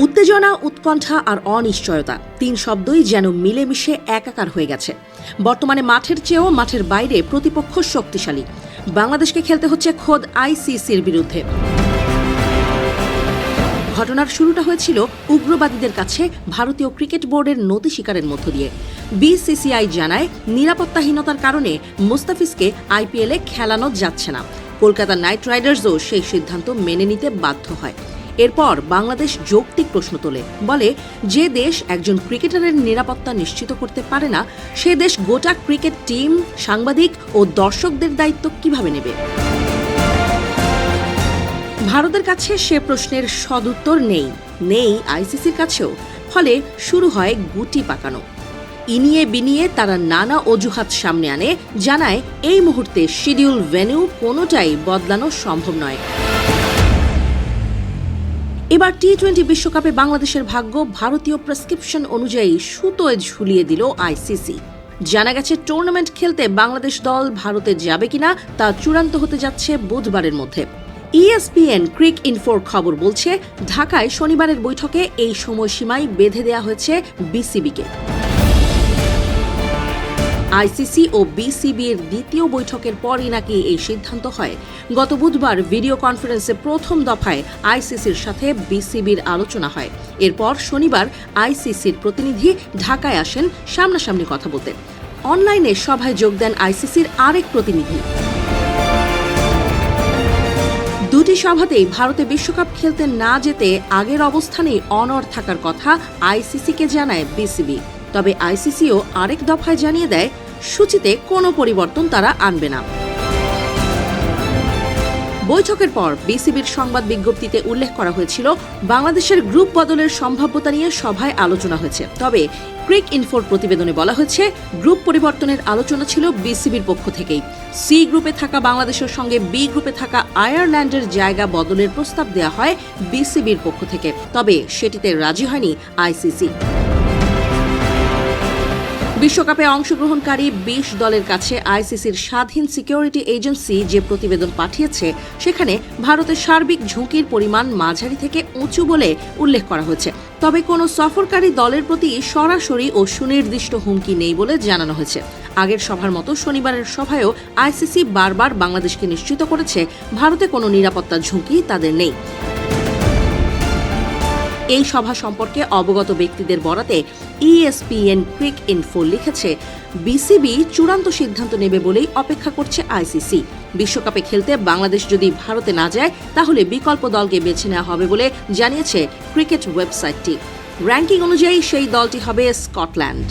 উত্তেজনা, উৎকণ্ঠা আর অনিশ্চয়তা তিন শব্দই যেন মিলেমিশে একাকার হয়ে গেছে। বর্তমানে মাঠের চেয়েও মাঠের বাইরে প্রতিপক্ষ শক্তিশালী। বাংলাদেশকে খেলতে হচ্ছে খোদ আইসিসির বিরুদ্ধে। ঘটনার শুরুটা হয়েছিল উগ্রবাদীদের কাছে ভারতীয় ক্রিকেট বোর্ডের নথি স্বীকারের মধ্য দিয়ে। বিসিসিআই জানায়, নিরাপত্তাহীনতার কারণে মুস্তাফিজকে আইপিএলে খেলানো যাচ্ছে না। কলকাতা নাইট রাইডার্সও সেই সিদ্ধান্ত মেনে নিতে বাধ্য হয়। এরপর বাংলাদেশ যৌক্তিক প্রশ্ন তোলে, বলে যে দেশ একজন ক্রিকেটারের নিরাপত্তা নিশ্চিত করতে পারে না, সে দেশ গোটা ক্রিকেট টিম, সাংবাদিক ও দর্শকদের দায়িত্ব কিভাবে নেবে? ভারতের কাছে সে প্রশ্নের সদুত্তর নেই আইসিসির কাছেও। ফলে শুরু হয় গুটি পাকানো। ইনিয়ে বিনিয়ে তারা নানা অজুহাত সামনে আনে, জানায় এই মুহূর্তে শিডিউল, ভেন্যু কোনোটাই বদলানো সম্ভব নয়। এবার টি-20 বিশ্বকাপে বাংলাদেশের ভাগ্য ভারতীয় প্রেসক্রিপশন অনুযায়ী সুতোয় ঝুলিয়ে দিল আইসিসি। জানা গেছে, টুর্নামেন্ট খেলতে বাংলাদেশ দল ভারতে যাবে কিনা তা চূড়ান্ত হতে যাচ্ছে বুধবারের মধ্যে। ESPN ক্রিক ইনফোর খবর বলছে, ঢাকায় শনিবারের বৈঠকে এই সময়সীমায় বেঁধে দেওয়া হয়েছে বিসিবিকে। আইসিসি ও বিসিবির দ্বিতীয় বৈঠকের পরই নাকি এই সিদ্ধান্ত হয়। গত বুধবার ভিডিও কনফারেন্সে প্রথম দফায় আইসিসির সাথে বিসিবির আলোচনা হয়। এরপর শনিবার আইসিসির প্রতিনিধি ঢাকায় আসেন সামনাসামনি কথা বলতে। অনলাইনে সভায় যোগ দেন আইসিসির আরেক প্রতিনিধি। দুটি সভাতেই ভারতে বিশ্বকাপ খেলতে না যেতে আগের অবস্থানেই অনড় থাকার কথা আইসিসিকে জানায় বিসিবি। তবে আইসিসিও আরেক দফায় জানিয়ে দেয়, সূচিতে কোনো পরিবর্তন তারা আনবে না। বৈঠকের পর বিসিবির সংবাদ বিজ্ঞপ্তিতে উল্লেখ করা হয়েছিল, বাংলাদেশের গ্রুপ বদলের সম্ভাব্যতা নিয়ে সভায় আলোচনা হয়েছে। তবে ক্রিক ইনফোর প্রতিবেদনে বলা হয়েছে, গ্রুপ পরিবর্তনের আলোচনা ছিল বিসিবির পক্ষ থেকেই। সি গ্রুপে থাকা বাংলাদেশের সঙ্গে বি গ্রুপে থাকা আয়ারল্যান্ডের জায়গা বদলের প্রস্তাব দেওয়া হয় বিসিবির পক্ষ থেকে। তবে সেটিতে রাজি হয়নি আইসিসি। বিশ্বকাপে অংশগ্রহণকারী 20 দলের কাছে আইসিসির স্বাধীন সিকিউরিটি এজেন্সি যে প্রতিবেদন পাঠিয়েছে, সেখানে ভারতের সার্বিক ঝুঁকির পরিমাণ মাঝারি থেকে উঁচু বলে উল্লেখ করা হয়েছে। তবে কোনো সফরকারী দলের প্রতি সরাসরি ও সুনির্দিষ্ট হুমকি নেই বলে জানানো হয়েছে। আগের সভার মতো শনিবারের সভায়ও আইসিসি বারবার বাংলাদেশকে নিশ্চিত করেছে, ভারতে কোনো নিরাপত্তা ঝুঁকি তাদের নেই। এই সভা সম্পর্কে অবগত ব্যক্তিদের বরাতে ESPN ক্রিক ইনফো লিখেছে, বিসিবি চূড়ান্ত সিদ্ধান্ত নেবে বলেই অপেক্ষা করছে আইসিসি। বিশ্বকাপে খেলতে বাংলাদেশ যদি ভারতে না যায়, তাহলে বিকল্প দলকে বেছে নেওয়া হবে বলে জানিয়েছে ক্রিকেট ওয়েবসাইটটি। র্যাঙ্কিং অনুযায়ী সেই দলটি হবে স্কটল্যান্ড।